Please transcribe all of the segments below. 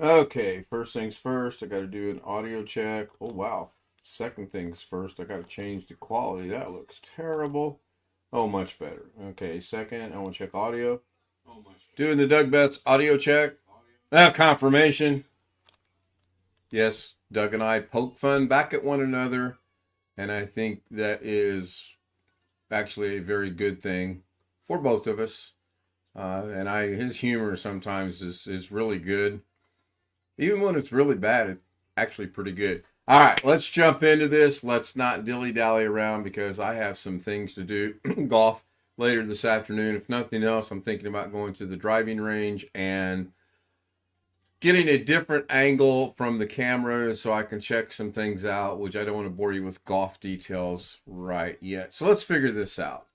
Okay, first things first, I got to do an audio check. Oh, wow. Second things first, I got to change the quality. That looks terrible. Oh, much better. Okay, second, I want to check audio. Doing the Doug Betts audio check. Confirmation. Yes, Doug and I poke fun back at one another, and I think that is actually a very good thing for both of us. His humor sometimes is really good. Even when it's really bad, it's actually pretty good. All right, let's jump into this. Let's not dilly-dally around because I have some things to do. Golf later this afternoon. If nothing else, I'm thinking about going to the driving range and getting a different angle from the camera so I can check some things out, which I don't want to bore you with golf details right yet. So let's figure this out.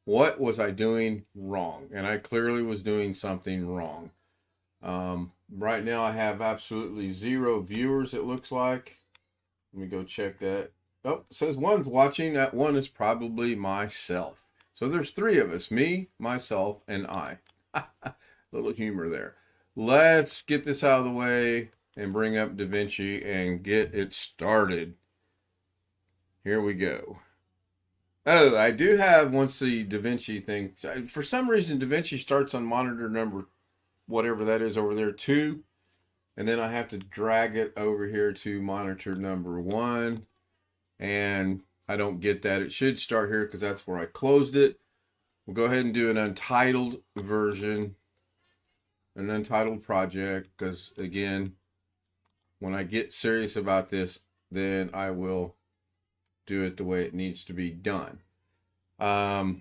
What was I doing wrong? And I clearly was doing something wrong. Right now I have absolutely 0 viewers, it looks like. Let me go check that. Oh, it says one's watching. That one is probably myself. So there's 3 of us, me, myself, and I. Little humor there. Let's get this out of the way and bring up Davinci and get it started. Here we go. Oh, I do have, once the Davinci thing, for some reason Davinci starts on monitor number whatever that is over there, 2, and then I have to drag it over here to monitor number 1, and I don't get that. It should start here because that's where I closed it. We'll go ahead and do an untitled version, an untitled project, because again, when I get serious about this, then I will do it the way it needs to be done. I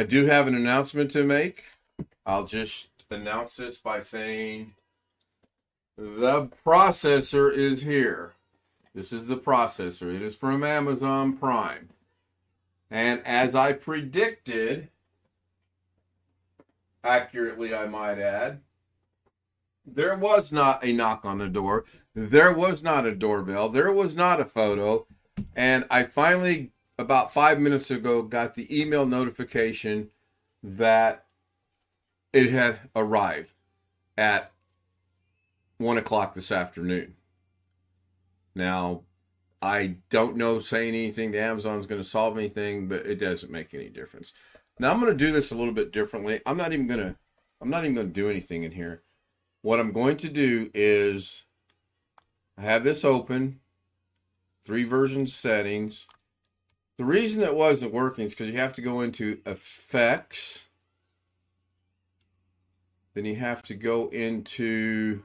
do have an announcement to make. I'll just announce this by saying the processor is here. This is the processor. It is from Amazon Prime. And as I predicted, accurately I might add, there was not a knock on the door. There was not a doorbell. There was not a photo. And I finally, about 5 minutes ago, got the email notification that it had arrived at 1 o'clock this afternoon. Now, I don't know saying anything to Amazon is going to solve anything, but it doesn't make any difference. Now, I'm going to do this a little bit differently. I'm not even going to do anything in here. What I'm going to do is I have this open, 3 version settings. The reason it wasn't working is because you have to go into effects. Then you have to go into,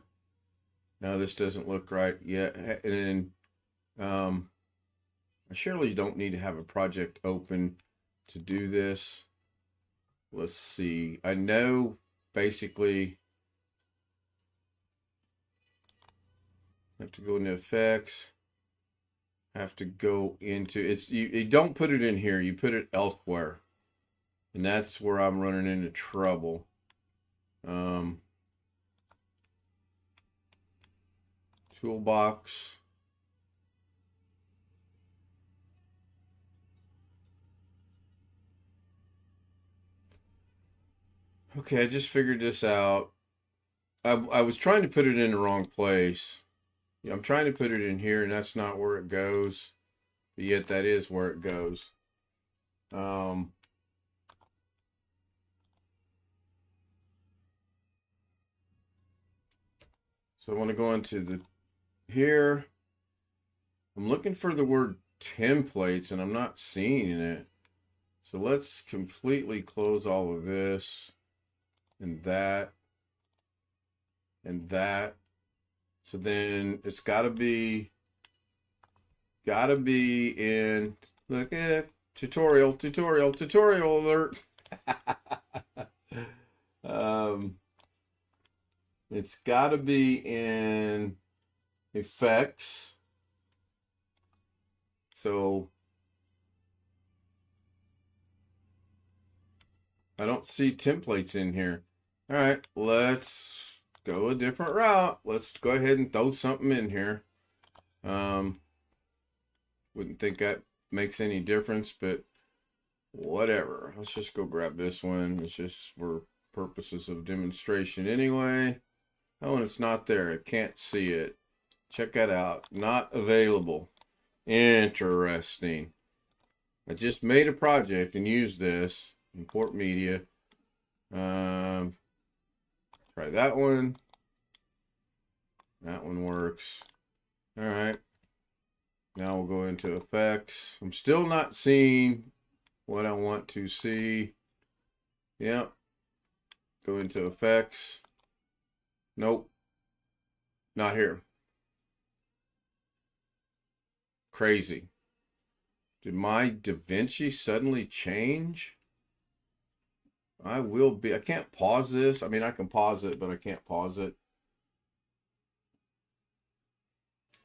no, this doesn't look right yet. And then I surely don't need to have a project open to do this. Let's see. I know basically I have to go into effects. Have to go into, you don't put it in here, you put it elsewhere. And that's where I'm running into trouble. Toolbox. Okay, I just figured this out. I was trying to put it in the wrong place. Yeah, I'm trying to put it in here, and that's not where it goes. But yet that is where it goes. So I want to go into the here. I'm looking for the word templates, and I'm not seeing it. So let's completely close all of this and that and that. So then it's got to be in, look at tutorial alert. It's got to be in effects. So I don't see templates in here. All right, let's go a different route. Let's go ahead and throw something in here. Wouldn't think that makes any difference, but whatever. Let's just go grab this one. It's just for purposes of demonstration anyway. Oh, and it's not there. I can't see it. Check that out. Not available. Interesting. I just made a project and used this. Import media. Try that one. That one works. All right. Now we'll go into effects. I'm still not seeing what I want to see. Yep. Go into effects. Nope. Not here. Crazy. Did my Davinci suddenly change? I can't pause this. I mean, I can pause it, but I can't pause it.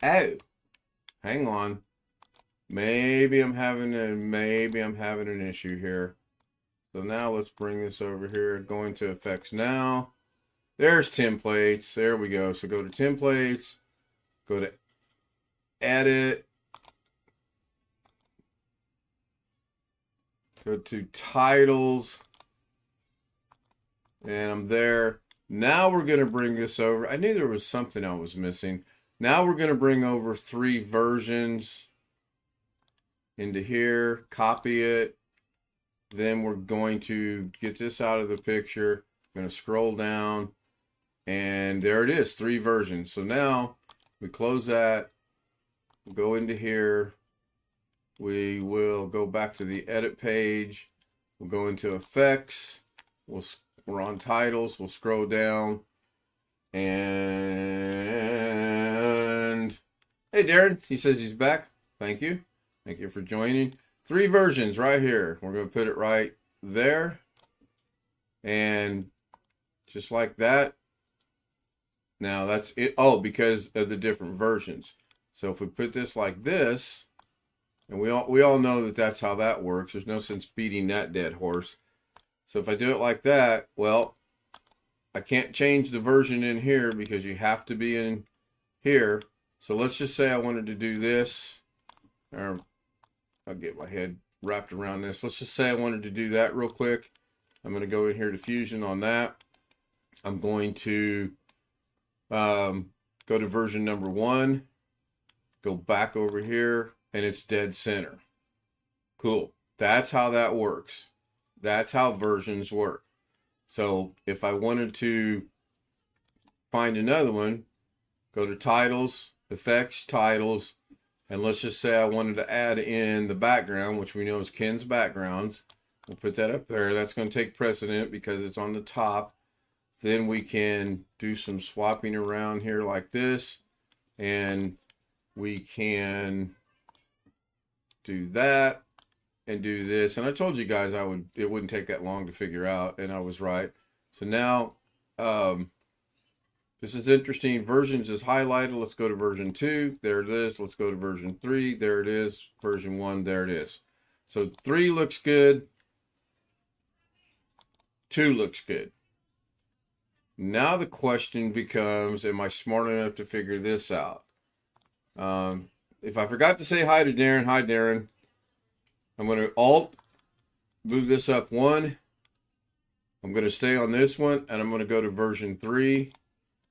Oh, hang on. Maybe I'm having an issue here. So now let's bring this over here. Go into effects now. There's templates. There we go. So go to templates. Go to edit. Go to titles. And I'm there. Now we're going to bring this over. I knew there was something I was missing. Now we're going to bring over 3 versions into here, copy it. Then we're going to get this out of the picture. I'm going to scroll down, and there it is, 3 versions. So now we close that, go into here. We will go back to the edit page. We'll go into effects. We're on titles. We'll scroll down. And hey, Darren, he says he's back. Thank you. Thank you for joining. 3 versions right here. We're going to put it right there. And just like that. Now that's it. Oh, because of the different versions. So if we put this like this, and we all know that that's how that works. There's no sense beating that dead horse. So if I do it like that, well, I can't change the version in here because you have to be in here. So let's just say I wanted to do this, or I'll get my head wrapped around this. Let's just say I wanted to do that real quick. I'm going to go in here to Fusion on that. I'm going to go to version number 1, go back over here, and it's dead center. Cool. That's how that works. That's how versions work. So if I wanted to find another one, go to titles, effects, titles, and let's just say I wanted to add in the background, which we know is Ken's backgrounds. We'll put that up there. That's going to take precedent because it's on the top. Then we can do some swapping around here like this, and we can do that and do this. And I told you guys it wouldn't take that long to figure out, and I was right. So now this is interesting. Versions is highlighted. Let's go to version 2. There it is. Let's go to version 3. There it is. Version 1. There it is. So 3 looks good. 2 looks good. Now the question becomes, am I smart enough to figure this out? If I forgot to say hi to Darren, hi Darren. I'm going to Alt, move this up 1. I'm going to stay on this one, and I'm going to go to version 3.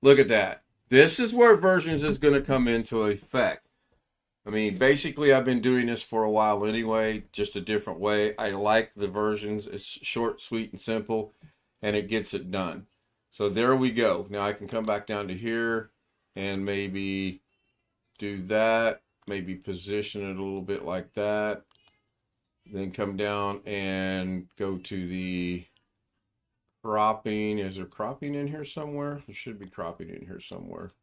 Look at that. This is where versions is going to come into effect. I mean, basically, I've been doing this for a while anyway, just a different way. I like the versions. It's short, sweet, and simple, and it gets it done. So there we go. Now I can come back down to here and maybe do that. Maybe position it a little bit like that. Then come down and go to the cropping. Is there cropping in here somewhere? There should be cropping in here somewhere.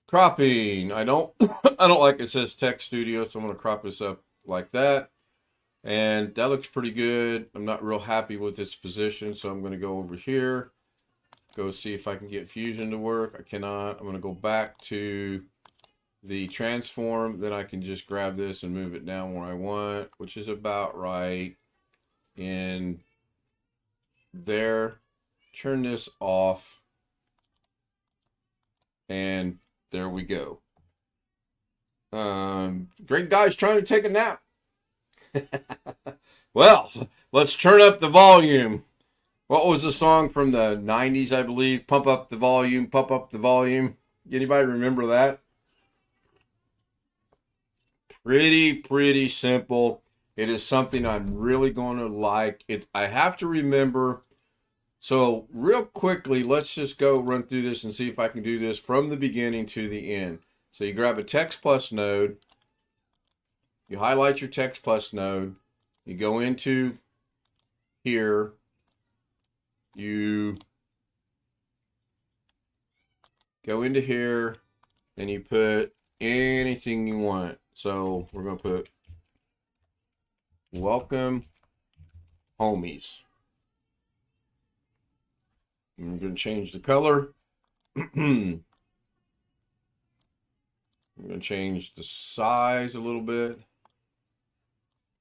Cropping. I don't like it says Text Studio, so I'm going to crop this up like that. And that looks pretty good. I'm not real happy with this position, so I'm going to go over here. Go see if I can get Fusion to work. I cannot. I'm going to go back to the transform. Then I can just grab this and move it down where I want, which is about right in there. Turn this off. And there we go. Great guy's trying to take a nap. Well, let's turn up the volume. What was the song from the 90s, I believe? Pump up the volume, pump up the volume. Anybody remember that? Pretty simple. It is something I'm really going to like. I have to remember. So real quickly, let's just go run through this and see if I can do this from the beginning to the end. So you grab a Text Plus node, you highlight your Text Plus node, you go into here, you go into here, and you put anything you want. So we're going to put welcome homies. I'm going to change the color. I'm going to change the size a little bit.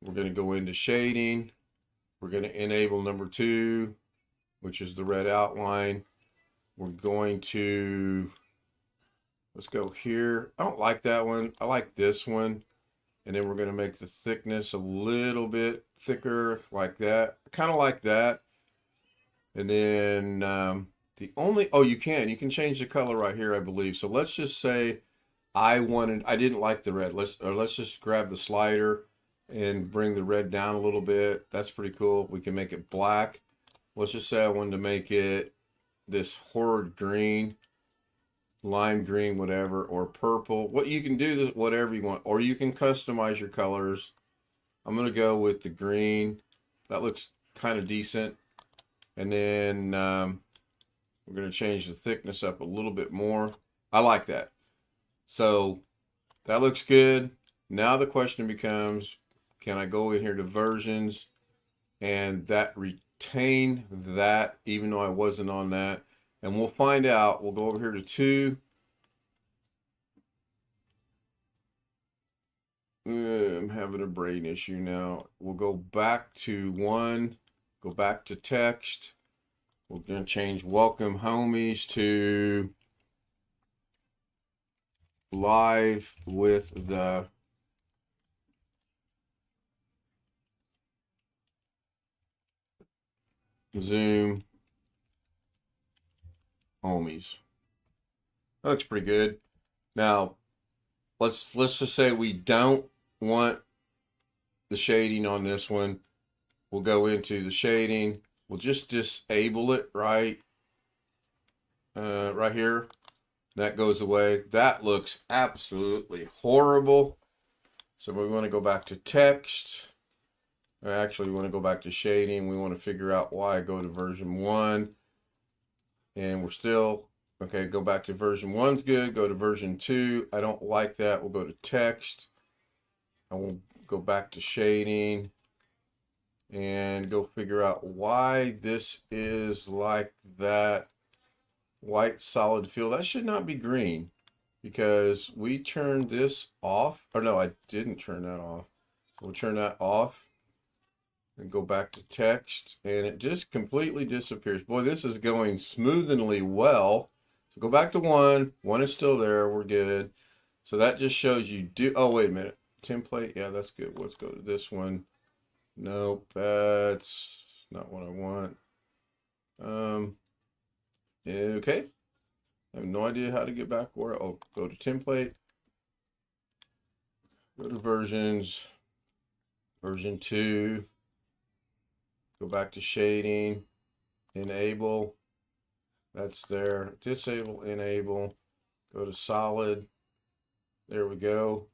We're going to go into shading. We're going to enable number 2, which is the red outline. We're going to, let's go here. I don't like that one. I like this one. And then we're going to make the thickness a little bit thicker like that. Kind of like that. And then you can change the color right here, I believe. So let's just say I didn't like the red. Let's just grab the slider and bring the red down a little bit. That's pretty cool. We can make it black. Let's just say I wanted to make it this horrid green, lime green, whatever, or purple. What you can do this whatever you want, or you can customize your colors. I'm gonna go with the green. That looks kind of decent. And then we're gonna change the thickness up a little bit more. I like that. So that looks good. Now the question becomes, can I go in here to versions and that retain that even though I wasn't on that? And we'll find out. We'll go over here to 2. I'm having a brain issue now. We'll go back to 1. Go back to text. We're going to change welcome homies to live with the Zoom homies. That looks pretty good. Now, let's just say we don't want the shading on this one. We'll go into the shading. We'll just disable it right here. That goes away. That looks absolutely horrible. So we want to go back to text. Actually, we want to go back to shading. We want to figure out why. Go to version 1. And we're still, okay, go back to version 1's good. Go to version 2. I don't like that. We'll go to text. I will go back to shading and go figure out why this is like that. White solid fill. That should not be green because we turned this off. Or no, I didn't turn that off. We'll turn that off and go back to text, and it just completely disappears. Boy, this is going smoothly well. So go back to 1. 1 is still there. We're good. So that just shows you do. Oh, wait a minute. Template. Yeah, that's good. Let's go to this one. Nope, that's not what I want. Okay. I have no idea how to get back where. I'll go to template. Go to versions. Version 2. Go back to shading. Enable. That's there. Disable, enable. Go to solid. There we go.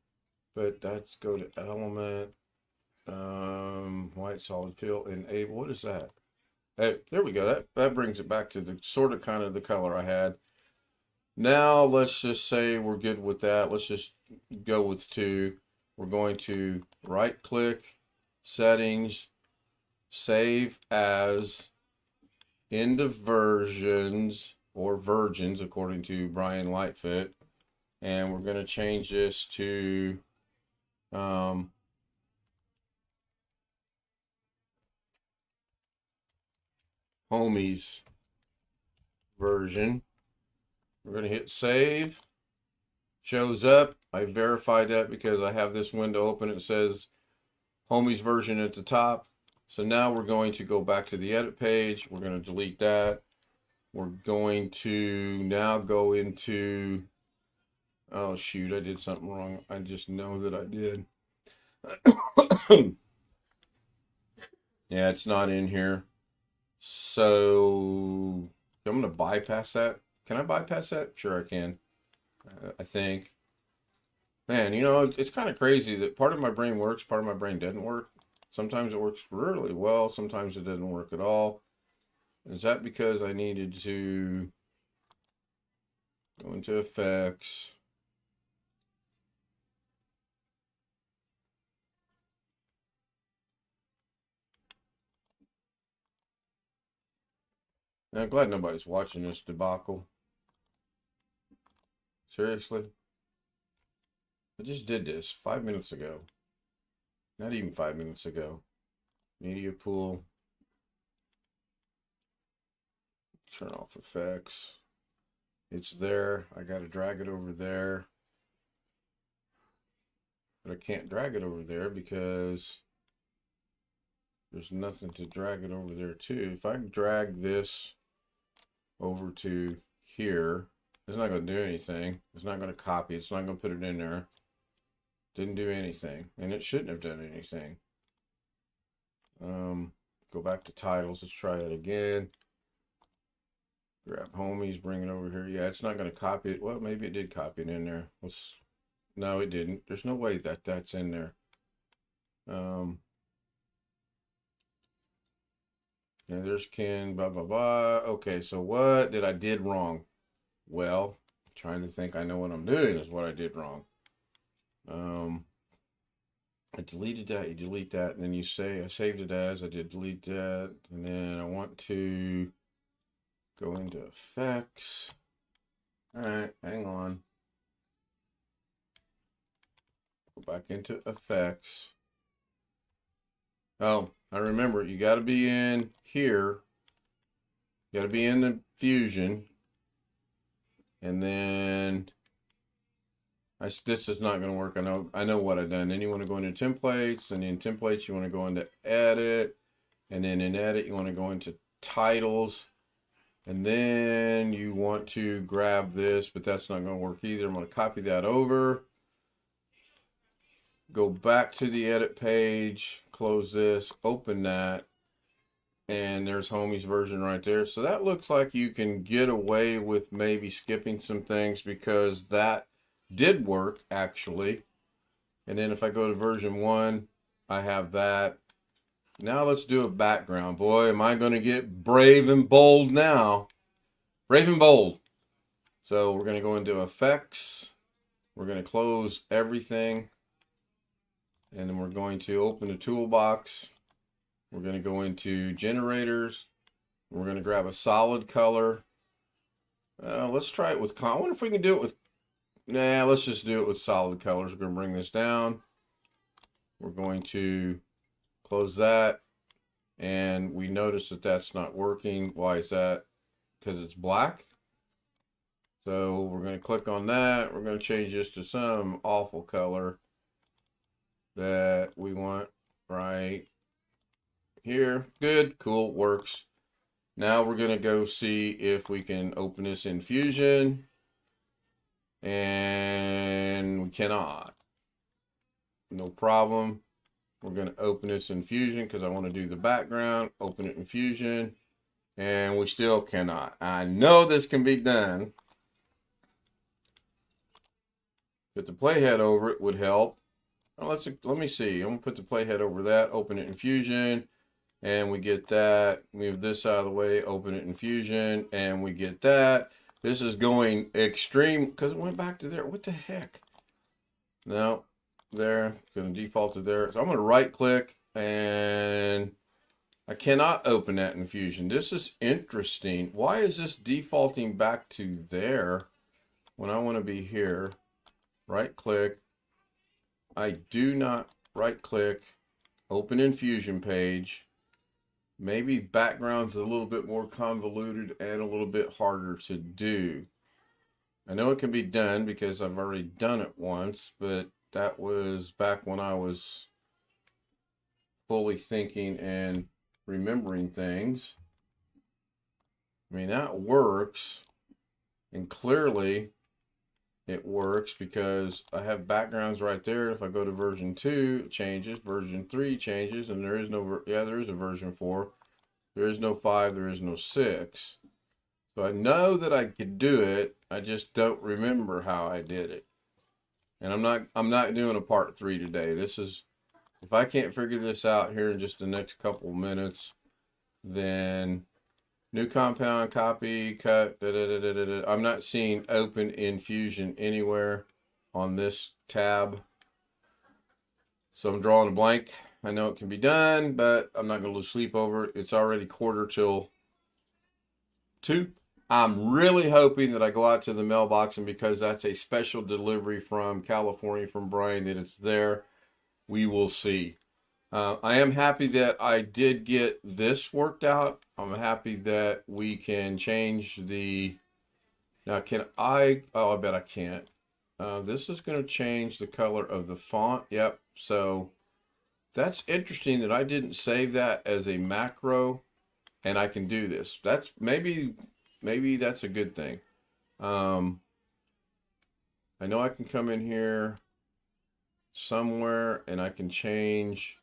But that's go to element. White solid fill, enable. What is that? Hey, there we go. That brings it back to the sort of kind of the color I had. Now let's just say we're good with that. Let's just go with 2. We're going to right click, settings, save as, into versions or virgins according to Brian Lightfoot. And we're going to change this to homies version. We're going to hit save. Shows up. I verified that because I have this window open. It says homies version at the top. So now we're going to go back to the edit page. We're going to delete that. We're going to now go into, oh shoot, I did something wrong. I just know that I did. Yeah, it's not in here. So I'm going to bypass that. Can I bypass that? Sure I can. I think. Man, you know, it's kind of crazy that part of my brain works, part of my brain doesn't work. Sometimes it works really well, sometimes it doesn't work at all. Is that because I needed to go into effects? I'm glad nobody's watching this debacle. Seriously? I just did this 5 minutes ago. Not even 5 minutes ago. Media pool. Turn off effects. It's there. I got to drag it over there. But I can't drag it over there because there's nothing to drag it over there to. If I drag this over to here, it's not going to do anything. It's not going to copy. It's not going to put it in there. Didn't do anything. And it shouldn't have done anything. Go back to titles. Let's try it again. Grab homies, bring it over here. Yeah, it's not going to copy it. Well, maybe it did copy it in there. No, it didn't. There's no way that that's in there. Yeah, there's Ken, blah, blah, blah. Okay, so what did I did wrong? Well, trying to think I know what I'm doing is what I did wrong. I deleted that, you delete that, and then you say, I saved it as, I did delete that, and then I want to go into effects. All right, hang on. Go back into effects. Oh, I remember, you got to be in here. You got to be in the fusion. And then this is not going to work. I know what I've done. Then you want to go into templates, and in templates you want to go into edit, and then in edit you want to go into titles, and then you want to grab this, but that's not going to work either. I'm going to copy that over, go back to the edit page, close this, open that, and there's homie's version right there. So that looks like you can get away with maybe skipping some things because that did work actually. And then if I go to version 1, I have that. Now let's do a background. Boy, am I going to get brave and bold now. Brave and bold. So we're going to go into effects. We're going to close everything. And then we're going to open the toolbox. We're going to go into generators. We're going to grab a solid color. Let's try it with, I wonder if we can do it with, nah, let's just do it with solid colors. We're going to bring this down. We're going to close that. And we notice that that's not working. Why is that? Because it's black. So we're going to click on that. We're going to change this to some awful color that we want right here. Good, cool, works. Now we're going to go see if we can open this in Fusion. And we cannot. No problem. We're going to open this in Fusion because I want to do the background. Open it in Fusion. And we still cannot. I know this can be done. Put the playhead over it would help. Let me see. I'm going to put the playhead over that. Open it in Fusion. And we get that. Move this out of the way. Open it in Fusion. And we get that. This is going extreme because it went back to there. What the heck? No. There. It's going to default to there. So I'm going to right click. And I cannot open that in Fusion. This is interesting. Why is this defaulting back to there when I want to be here? Right click. I do not right click. Open in Fusion page. Maybe background's a little bit more convoluted and a little bit harder to do. I know it can be done because I've already done it once, but that was back when I was fully thinking and remembering things. I mean, that works. And clearly it works because I have backgrounds right there. If I go to version 2, it changes. Version 3 changes. And there is no, there is a version 4. There is no 5. There is no 6. So I know that I could do it. I just don't remember how I did it. And I'm not doing a part 3 today. This is, if I can't figure this out here in just the next couple minutes, then new compound, copy, cut, I'm not seeing open in Fusion anywhere on this tab. So I'm drawing a blank. I know it can be done, but I'm not going to lose sleep over it. It's already 1:45. I'm really hoping that I go out to the mailbox, and because that's a special delivery from California from Brian, that it's there. We will see. I am happy that I did get this worked out. I'm happy that we can change the... Now, can I... Oh, I bet I can't. This is going to change the color of the font. Yep. So that's interesting that I didn't save that as a macro, and I can do this. That's maybe that's a good thing. I know I can come in here somewhere and I can change.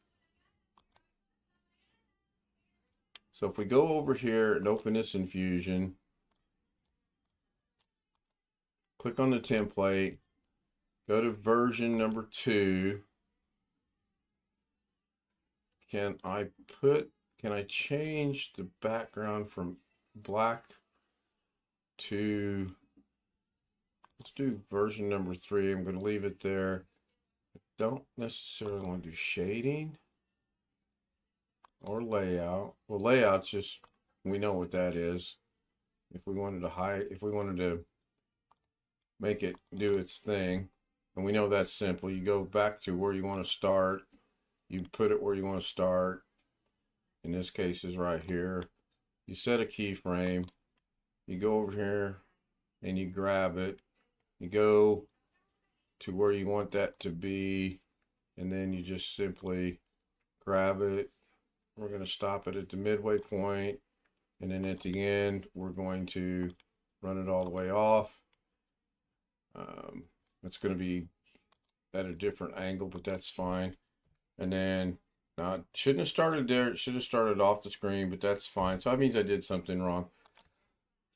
So if we go over here and open this in Fusion, click on the template, go to version number 2. Can I change the background from black to, let's do version number 3. I'm going to leave it there. I don't necessarily want to do shading or layout. Well, layout's just, we know what that is. If we wanted to hide, if we wanted to make it do its thing, and we know that's simple. You go back to where you want to start. You put it where you want to start. In this case is right here. You set a keyframe. You go over here and you grab it. You go to where you want that to be, and then you just simply grab it. We're going to stop it at the midway point, and then at the end we're going to run it all the way off. It's going to be at a different angle, but that's fine. And then now it shouldn't have started there. It should have started off the screen, but that's fine. So that means I did something wrong.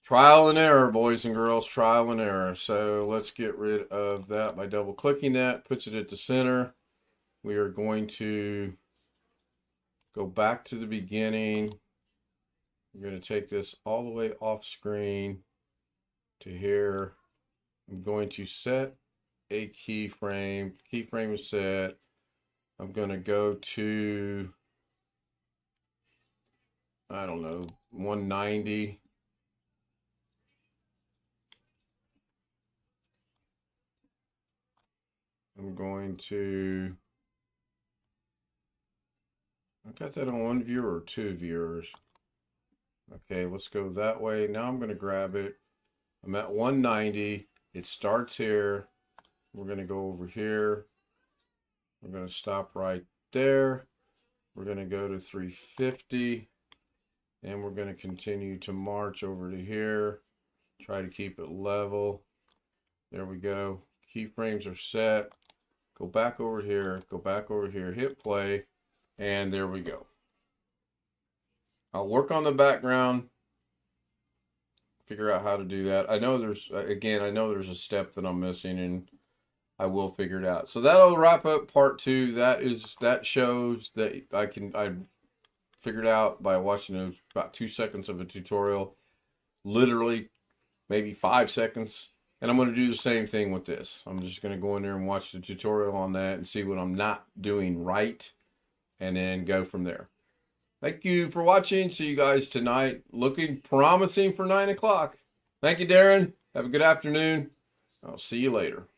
Trial and error, boys and girls, trial and error. So let's get rid of that by double clicking that, puts it at the center. We are going to go back to the beginning. We're going to take this all the way off screen to here. I'm going to set a keyframe. Keyframe is set. I'm going to go to, I don't know, 190. I'm going to, I got that on 1 viewer or 2 viewers. Okay, let's go that way. Now I'm going to grab it. I'm at 190. It starts here. We're going to go over here. We're going to stop right there. We're going to go to 350. And we're going to continue to march over to here. Try to keep it level. There we go. Keyframes are set. Go back over here. Go back over here. Hit play. And there we go. I'll work on the background. Figure out how to do that. I know there's, again, I know there's a step that I'm missing, and I will figure it out. So that'll wrap up part 2. That shows that I figured out by watching about 2 seconds of a tutorial, literally maybe 5 seconds. And I'm going to do the same thing with this. I'm just going to go in there and watch the tutorial on that and see what I'm not doing right, and then go from there. Thank you for watching. See you guys tonight. Looking promising for 9 o'clock. Thank you, Darren. Have a good afternoon. I'll see you later.